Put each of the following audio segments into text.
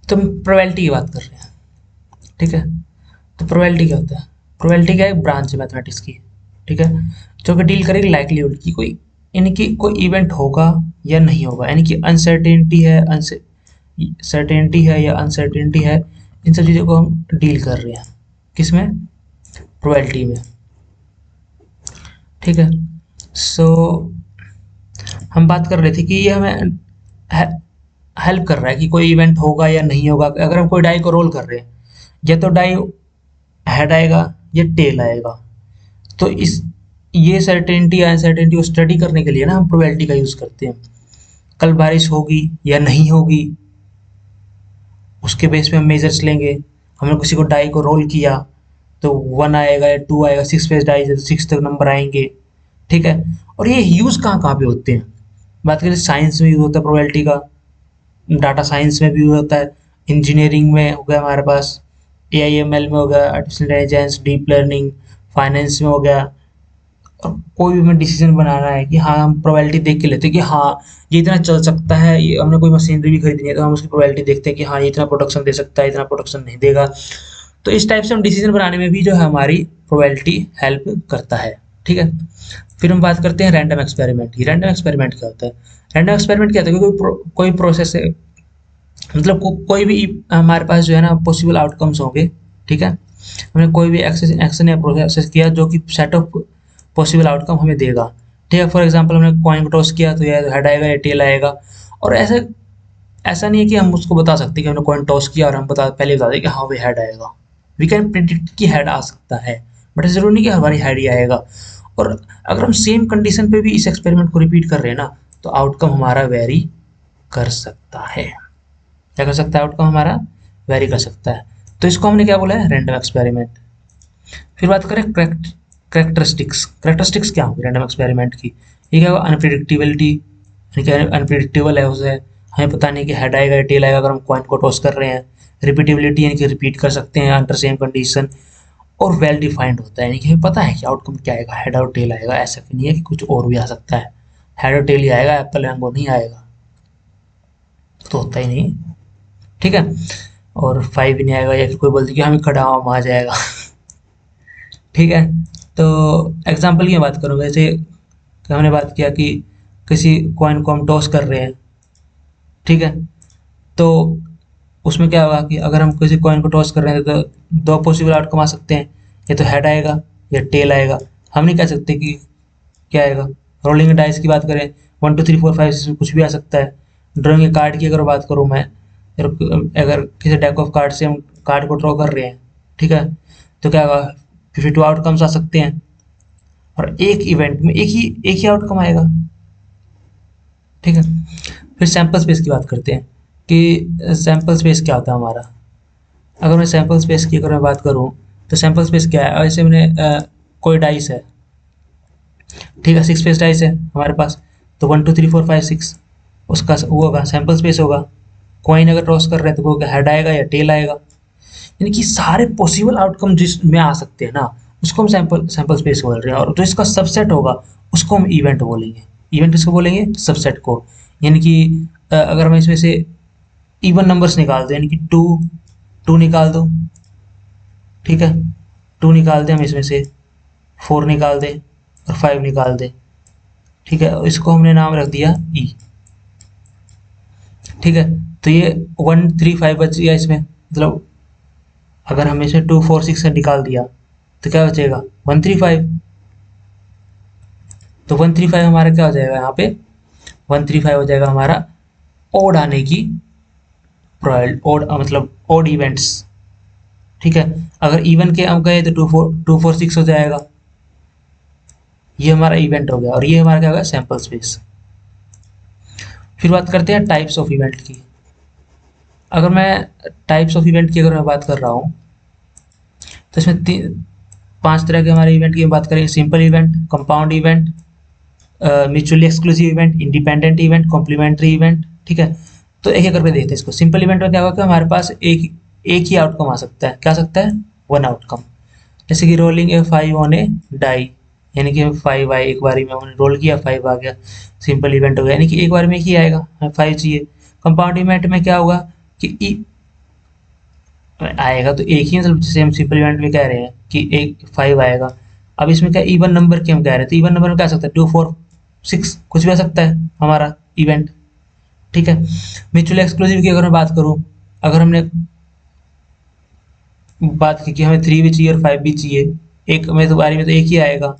तो हम प्रोबेबिलिटी की बात कर रहे हैं, ठीक है। तो प्रोबेबिलिटी क्या होता है? प्रोबेबिलिटी क्या है? एक ब्रांच है मैथमेटिक्स की, ठीक है, जो कि डील करेगी लाइक्लीहुड की, कोई यानी कि कोई इवेंट होगा या नहीं होगा, यानी कि अनसर्टेनिटी है, सर्टेनिटी है या अनसर्टेनिटी है, इन सब चीज़ों को हम डील कर रहे हैं किसमें? प्रोबेबिलिटी में, ठीक है। सो हम बात कर रहे थे कि ये हमें हेल्प कर रहा है कि कोई इवेंट होगा या नहीं होगा। अगर हम कोई डाई को रोल कर रहे हैं, या तो डाई हेड आएगा या टेल आएगा। तो इस ये सर्टेनिटी या अनसर्टेनिटी को स्टडी करने के लिए ना हम प्रोबेबिलिटी का यूज़ करते हैं। कल बारिश होगी या नहीं होगी, उसके बेस पे हम मेजर्स लेंगे। हमने किसी को डाई को रोल किया तो 1 आएगा या 2 आएगा, 6 फेस डाई है तो 6 तक नंबर आएंगे, ठीक है। और ये यूज़ कहाँ कहाँ पे होते हैं? बात करें साइंस में यूज़ होता है प्रोबेबिलिटी का, डाटा साइंस में भी यूज़ होता है, इंजीनियरिंग में हो गया हमारे पास, एआईएमएल में हो गया, artificial intelligence, deep learning, finance में हो गया। और कोई भी हमें डिसीजन बनाना है कि हाँ, हम प्रोबेबिलिटी देख के लेते हैं कि हाँ, ये इतना चल सकता है। ये हमने कोई मशीनरी भी खरीदनी है तो हम उसकी प्रोबेबिलिटी देखते हैं कि हाँ, ये इतना प्रोडक्शन दे सकता है, इतना प्रोडक्शन नहीं देगा। तो इस टाइप से हम डिसीजन बनाने में भी जो है हमारी प्रोबेबिलिटी हेल्प करता है, ठीक है। फिर हम बात करते हैं रैंडम एक्सपेरिमेंट की। रैंडम एक्सपेरिमेंट क्या होता है? रैंडम एक्सपेरिमेंट क्या होता है कि कोई प्रोसेस है, मतलब कोई भी हमारे पास जो है ना पॉसिबल आउटकम्स होंगे, ठीक है। हमने कोई भी एक्शन या प्रोसेस किया जो कि सेट ऑफ पॉसिबल आउटकम हमें देगा, ठीक है। फॉर एग्जांपल हमने कॉइन को टॉस किया तो या हेड आएगा या टेल आएगा। और ऐसा ऐसा नहीं है कि हम उसको बता सकते कि हमने कॉइन टॉस किया और हम पहले बता दें कि हाँ वो हेड आएगा। वी कैन प्रिडिक्ट कि हेड आ सकता है, बट जरूरी नहीं कि हमारी हेड ही आएगा। और अगर हम सेम कंडीशन पे भी इस एक्सपेरिमेंट को रिपीट कर रहे हैं ना, तो आउटकम हमारा वेरी कर सकता है। क्या कर सकता है? आउटकम हमारा वेरी कर सकता है। तो इसको हमने क्या बोला है? Random experiment. फिर बात करें करेक्टरिस्टिक्स। करेक्टरिस्टिक्स क्या होगी रैंडम एक्सपेरिमेंट की? ये क्या होगा? अनप्रिडिक्टेबिलिटी, यानी कि अनप्रिडिक्टेबल है उसे, हमें पता नहीं कि हेड आएगा या टेल आएगा अगर हम कॉइन को टॉस कर रहे हैं। रिपीटेबिलिटी, यानी कि रिपीट कर सकते हैं अंडर सेम कंडीशन। और वेल डिफाइंड होता है, यानी कि हमें पता है कि आउटकम क्या आएगा, हेड और टेल आएगा। ऐसा नहीं है कि कुछ और भी आ सकता है, हेड और टेल ही आएगा, एप्पल मैंगो नहीं आएगा, तो होता ही नहीं, ठीक है। और 5 ही नहीं आएगा, या फिर कोई बोलते कि हमें खड़ा आम आ जाएगा ठीक है। तो एग्जाम्पल की बात करूँ, वैसे हमने बात किया कि किसी कॉइन को हम टॉस कर रहे हैं, ठीक है। तो उसमें क्या होगा कि अगर हम किसी कॉइन को टॉस कर रहे हैं तो दो पॉसिबल आउटकम आ सकते हैं, या तो हेड आएगा या टेल आएगा। हम नहीं कह सकते कि क्या आएगा। रोलिंग डाइस की बात करें, 1 2 3 4 5 इसमें कुछ भी आ सकता है। ड्राइंग कार्ड की अगर बात करूँ मैं, अगर किसी डेक ऑफ कार्ड से हम कार्ड को ड्रॉ कर रहे हैं, ठीक है, तो क्या होगा? 52 आउटकम्स आ सकते हैं, और एक इवेंट में एक ही आउटकम आएगा, ठीक है। फिर सैंपल स्पेस की बात करते हैं कि सैंपल स्पेस क्या होता है हमारा। अगर मैं सैंपल स्पेस की अगर मैं बात करूँ, तो सैंपल स्पेस क्या है? ऐसे मैंने कोई डाइस है, ठीक है, 6 फेस डाइस है हमारे पास, तो 1 2 3 4 5 6 उसका वो होगा, सैंपल स्पेस होगा। कॉइन अगर टॉस कर रहे हैं तो वो हेड आएगा या टेल आएगा। यानी कि सारे पॉसिबल आउटकम जिसमें आ सकते हैं ना, उसको हम सैंपल सैंपल स्पेस बोल रहे हैं। और जो इसका सबसेट होगा उसको हम इवेंट बोलेंगे। इवेंट किसको बोलेंगे? सबसेट को। यानी कि अगर हम इसमें से इवन नंबर्स निकाल दें, यानी कि टू निकाल दो, ठीक है, 2 निकाल दें हम इसमें से, 4 निकाल दें और 5 निकाल दें, ठीक है, इसको हमने नाम रख दिया ई, ठीक है। तो ये 1 3 5 बच गया इसमें, मतलब अगर हम इसे 2 4 6 से निकाल दिया तो क्या बचेगा? 1 3 5। तो 1 3 5 हमारा क्या हो जाएगा यहाँ पे? 1 3 5 हो जाएगा हमारा ओड आने की ओड, मतलब ओड इवेंट्स, ठीक है। अगर इवन के हम गए तो 2 4 6 हो जाएगा। ये हमारा इवेंट हो गया, और ये हमारा क्या होगा? Sample space. फिर बात करते हैं टाइप्स ऑफ इवेंट की। अगर मैं टाइप्स ऑफ इवेंट की अगर मैं बात कर रहा हूँ, तो इसमें 5 तरह के हमारे इवेंट की बात करें। Simple event, compound event, mutually exclusive event, independent event, complementary event, ठीक है। तो एक एक करके देखते हैं इसको। सिंपल इवेंट में क्या होगा कि हमारे पास एक ही आउटकम आ सकता है। क्या आ सकता है? 1 आउटकम। जैसे कि rolling a 5 on a die, यानी कि 5 आए एक बारी में, हमने रोल किया 5 आ गया, सिंपल इवेंट हो गया, यानी कि एक बार में एक ही आएगा, हमें 5 चाहिए। कंपाउंड इवेंट में क्या होगा कि आएगा तो एक ही, मतलब जैसे हम सिंपल इवेंट में कह रहे हैं कि एक 5 आएगा। अब इसमें क्या इवन नंबर की हम कह रहे हैं, तो इवन नंबर में क्या आ सकता है, 2 4 6 कुछ भी आ सकता है हमारा इवेंट। ठीक है। म्यूचुअल एक्सक्लूसिव की अगर मैं बात करूं, अगर हमने बात की कि हमें 3 भी चाहिए और 5 भी चाहिए, एक में तो बारी में तो एक ही आएगा।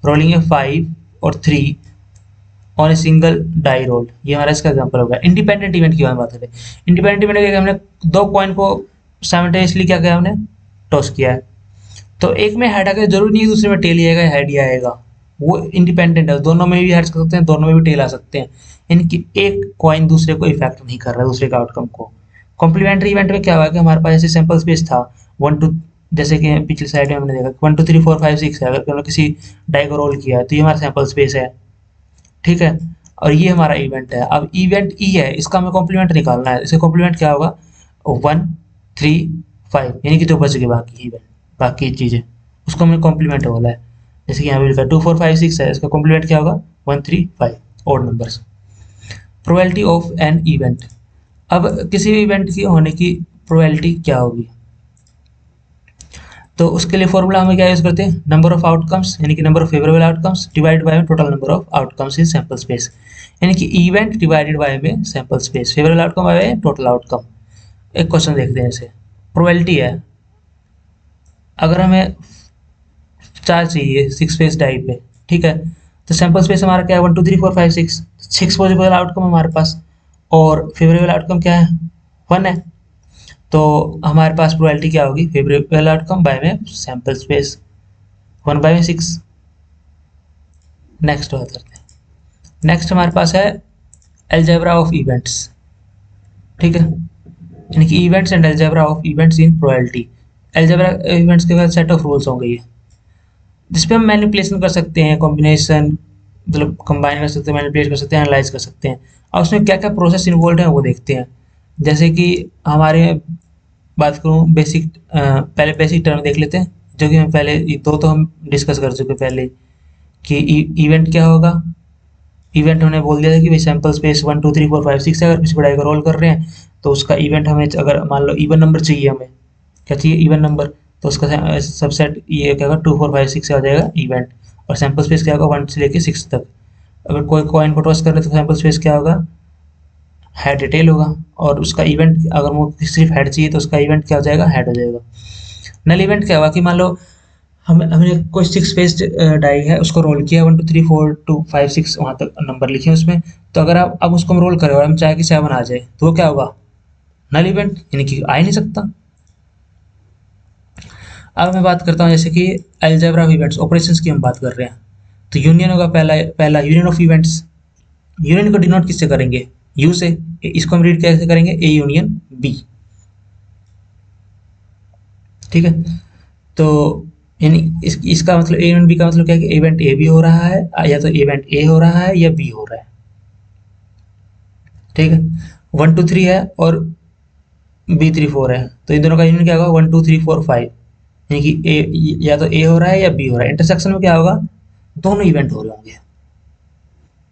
रोलिंग है 5 और 3 on a single die roll, ये हमारा इसका एग्जांपल होगा। इंडिपेंडेंट इवेंट की बात करें, इंडिपेंडेंट इवेंट क्या, हमने दो कॉइन को साइमल्टेनियसली क्या किया, हमने टॉस किया है। तो एक में हेड आएगा, जरूरी नहीं है दूसरे में टेल ही आएगा, हेड ही आएगा। वो इंडिपेंडेंट है, दोनों में भी हेड कर सकते हैं, दोनों में भी टेल आ सकते हैं। इनकी एक कॉइन दूसरे को इफेक्ट नहीं कर रहा है, दूसरे के आउटकम को। कॉम्प्लीमेंट्री इवेंट में क्या हुआ कि हमारे पास ऐसे सैंपल स्पेस था, वन टू, जैसे कि पिछली साइड में हमने देखा 1 2 3 4 5 6 है, अगर हमने किसी डाई को रोल किया है तो ये हमारा सैंपल स्पेस है। ठीक है। और ये हमारा इवेंट है। अब इवेंट ई है, इसका हमें कॉम्प्लीमेंट निकालना है। इसका कॉम्प्लीमेंट क्या होगा, 1 3 5, यानी कि जो बच गए बाकी इवेंट, बाकी चीज़ें, उसको हमें कॉम्प्लीमेंट बोला है। जैसे कि यहाँ पे लिखा 2 4 5 6 है, इसका कॉम्प्लीमेंट क्या होगा, 1 3 5, odd numbers. Probability of an event, अब किसी भी इवेंट की होने की प्रोबेबिलिटी क्या होगी, तो उसके लिए फॉर्मूला हमें क्या यूज करते हैं, नंबर ऑफ आउटकम्स, यानी कि number of favourable outcomes divide by total number of outcomes in sample space, यानी कि इवेंट डिवाइडेड बाय में sample space, favourable outcome by total outcome. एक क्वेश्चन देखते हैं इसे। प्रोबेबिलिटी है, अगर हमें 4 चाहिए 6 फेस डाई पे, ठीक है, तो सैंपल स्पेस हमारा क्या है, 1 2 3 4 5 6 पॉसिबल आउटकम हमारे पास, और फेवरेबल आउटकम क्या है, 1 है। तो हमारे पास प्रोबेबिलिटी क्या होगी, फेवरेबल आउटकम बाय में सैंपल स्पेस 1 बाय में 6। नेक्स्ट बात करते हैं। नेक्स्ट हमारे पास है अलजेब्रा ऑफ इवेंट्स। ठीक है, यानी कि events and algebra of events in probability. Algebra events के बाद सेट ऑफ रूल्स होंगे ये, जिसपे हम मैनिपुलेशन कर सकते हैं, कॉम्बिनेशन, मतलब कंबाइन कर सकते हैं, मैनिपुलेट कर सकते हैं, एनालाइज कर सकते हैं। और उसमें क्या क्या प्रोसेस इन्वॉल्व है वो देखते हैं। जैसे कि हमारे बात करूँ बेसिक, पहले बेसिक टर्म देख लेते हैं, जो कि हम पहले ये दो तो हम डिस्कस कर चुके पहले, कि इवेंट क्या होगा। इवेंट हमने बोल दिया था कि भाई सैंपल स्पेस 1 2 3 4 5 6 है, अगर किसी पढ़ाई का रोल कर रहे हैं तो उसका इवेंट हमें, अगर मान लो इवन नंबर चाहिए, हमें क्या चाहिए, इवन नंबर, तो उसका सबसेट ये क्या होगा, 2 4 5 6 आ जाएगा इवेंट। और सैंपल स्पेस क्या होगा, 1 से लेके 6 तक। अगर कोई कॉइन को टॉस कर रहे हैं तो सैंपल स्पेस क्या होगा, हेड डिटेल होगा। और उसका इवेंट, अगर वो सिर्फ हेड चाहिए तो उसका इवेंट क्या हो जाएगा, हेड हो जाएगा। नल इवेंट क्या हुआ कि मान लो हमने कोई 6 पेज डाई है, उसको रोल किया, 1 2 3 4 2 5 6 वहाँ तक नंबर लिखे हैं उसमें। तो अगर आप अब उसको हम रोल करें और हम चाहे कि 7 आ जाए, तो वो क्या होगा, नल इवेंट, यानी कि आ ही नहीं सकता। अब मैं बात करता हूँ जैसे कि अलजेब्रा ऑफ इवेंट्स, ऑपरेशंस की हम बात कर रहे हैं, तो यूनियन होगा पहला पहला यूनियन ऑफ इवेंट्स। यूनियन को डिनोट किससे करेंगे, यू से। इसको हम रीड कैसे करेंगे, ए यूनियन बी। ठीक है। तो यानी इसका मतलब ए यूनियन बी का मतलब क्या है कि इवेंट ए भी हो रहा है, या तो इवेंट ए हो रहा है या बी हो रहा है। ठीक है। 1 2 3 है और बी 3 4 है, तो इन दोनों का यूनियन क्या होगा, 1 2 3 4 5, यानी कि ए या तो ए हो रहा है या बी हो रहा है। इंटरसेक्शन में क्या होगा, दोनों इवेंट हो रहे होंगे,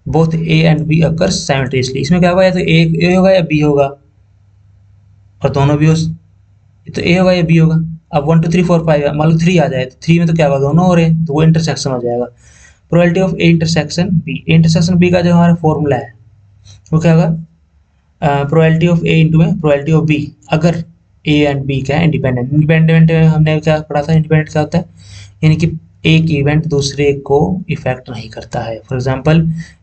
both A and be occur simultaneously. इसमें क्या होगा, या तो ए होगा या बी होगा, और दोनों भी हो, तो ए होगा या बी होगा। अब 1 2 3 4 5 मान लो 3 आ जाए, तो 3 में तो क्या होगा, दोनों हो रहे हैं, तो वो इंटरसेक्शन हो जाएगा। Probability of A intersection B, intersection B का जो हमारा फॉर्मूला है वो क्या होगा, प्रोबेबिलिटी ऑफ ए इंटू में प्रोबेबिलिटी ऑफ बी, अगर ए एंड बी क्या है, इंडिपेंडेंट। इंडिपेंडेंट हमने क्या पढ़ा था, इंडिपेंडेंट क्या होता है, यानी कि एक इवेंट दूसरे को इफेक्ट नहीं करता है। फॉर एग्जांपल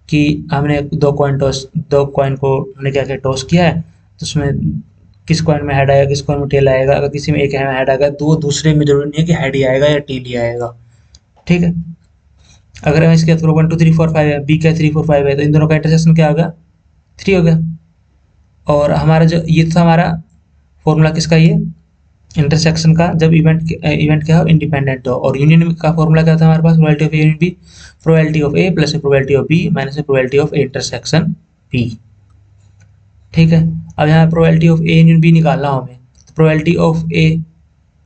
कि हमने दो कॉइन को हमने क्या क्या टॉस किया है, तो उसमें किस कॉइन में हेड आएगा, किस कॉइन में टेल आएगा। अगर किसी में एक हेड आएगा तो वो दूसरे में जरूरी नहीं है कि हेड ही आएगा या टेल ही आएगा। ठीक है। अगर हम इसके थ्रू 1 2 3 4 5 है, बी का 3 4 5 है, तो इन दोनों का इंटरसेक्शन क्या होगा, 3 हो गया। और हमारा जो ये था हमारा फॉर्मूला किसका, ये इंटरसेक्शन का, जब इवेंट क्या हो, इंडिपेंडेंट हो। और यूनियन का फॉर्मूला क्या था हमारे पास, probability of A union b, probability of A plus probability of b minus probability of A intersection b. ठीक है। अब यहाँ probability of A union b निकालना हो हमें, तो प्रोबेबिलिटी ऑफ ए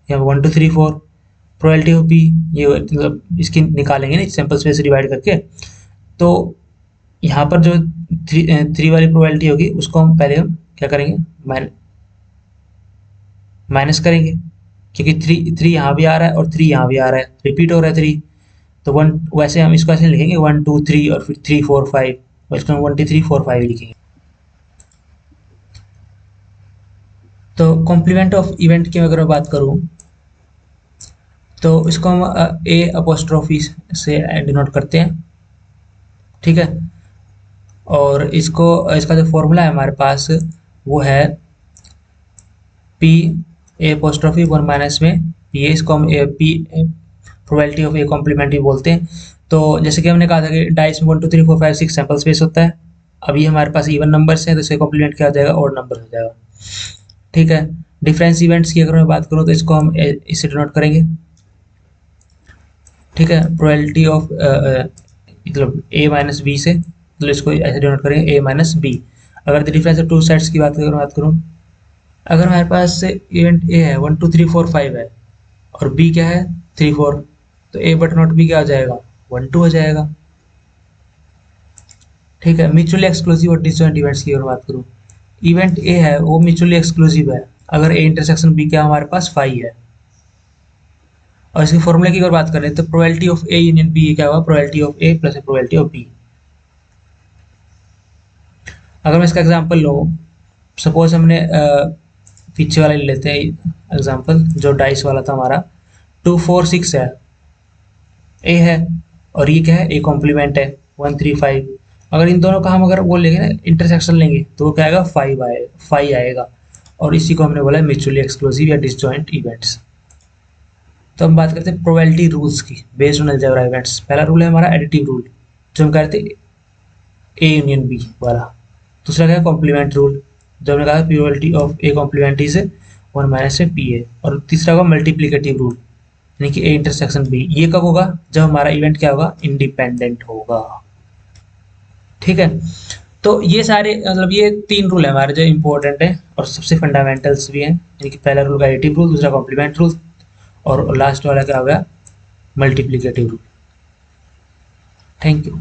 यहाँ 1 2 3 4, प्रोबेबिलिटी ऑफ बी ये मतलब इसकी निकालेंगे ना सैंपल स्पेस डिवाइड करके। तो यहाँ पर जो थ्री वाली प्रोबेबिलिटी होगी उसको हम पहले हम क्या करेंगे, माइनस करेंगे क्योंकि थ्री यहाँ भी आ रहा है और थ्री यहाँ भी आ रहा है, रिपीट हो रहा है थ्री। तो वन, वैसे हम इसको ऐसे लिखेंगे 1 2 3 और फिर 3 4 5, और इसको हम 1 2 3 4 5 लिखेंगे। तो कॉम्प्लीमेंट ऑफ इवेंट की अगर मैं बात करूँ तो इसको हम ए अपोस्ट्रोफी से डिनोट करते हैं, ठीक है। और इसको, इसका जो फॉर्मूला है हमारे पास वो है P A apostrophe one minus में ये, इसको हम P probability of A complement भी बोलते हैं। तो जैसे कि हमने कहा था कि डाइस में 1 2 3 4 5 6 सैंपल स्पेस होता है। अभी हमारे पास इवन नंबर्स हैं तो इसका कॉम्प्लीमेंट क्या हो जाएगा, ऑड नंबर हो जाएगा, ठीक है। डिफरेंस इवेंट्स की अगर मैं बात करूँ तो इसको हम इससे डिनोट करेंगे, ठीक है। प्रोबेबिलिटी ऑफ मतलब ए माइनस बी से, मतलब इसको ऐसे डिनोट करेंगे ए माइनस बी। अगर the difference of two sets की बात करूँ, अगर हमारे पास इवेंट ए है 1 2 3 4 5 है और बी क्या है 3 4, तो ए बट नॉट बी क्या हो जाएगा 1 2 हो जाएगा, ठीक है। म्यूचुअली एक्सक्लूसिव और डिसजॉइंट इवेंट्स की अगर बात करूँ, इवेंट ए है वो म्यूचुअली एक्सक्लूसिव है अगर ए इंटरसेक्शन बी क्या हमारे पास 5 है। और इसके फॉर्मूले की अगर बात करें तो probability of A union B क्या होगा, probability of A plus probability of B. अगर मैं इसका एग्जांपल लूँ, सपोज हमने पीछे वाला ले लेते हैं एग्जांपल, जो डाइस वाला था हमारा 2 4 6 है, ए है और ये क्या है ए कॉम्प्लीमेंट है 1 3 5। अगर इन दोनों का हम अगर वो लेंगे ना इंटरसेक्शन लेंगे तो वो क्या आएगा 5 आएगा। और इसी को हमने बोला है म्यूचुअली एक्सक्लूसिव या डिसजॉइंट इवेंट्स। तो हम बात करते हैं प्रोबेबिलिटी रूल्स की बेस्ड ऑन अलजेब्रा इवेंट्स। पहला रूल है हमारा एडिटिव रूल, जो हम कहते हैं ए यूनियन बी वाला। दूसरा क्या है कॉम्प्लीमेंट रूल, जो हमने कहा प्रोबेबिलिटी ऑफ ए कॉम्प्लीमेंट से 1 माइनस से पी ए। और तीसरा होगा मल्टीप्लिकेटिव रूल, यानी कि ए इंटरसेक्शन बी। ये कब होगा, जब हमारा इवेंट क्या होगा इंडिपेंडेंट होगा, ठीक है। तो ये सारे मतलब ये 3 रूल है हमारे जो इंपॉर्टेंट है और सबसे फंडामेंटल्स भी हैं, यानी कि पहला रूल का एडिटिव रूल, दूसरा कॉम्प्लीमेंट रूल और लास्ट वाला क्या हो गया मल्टीप्लिकेटिव रूल। Thank you.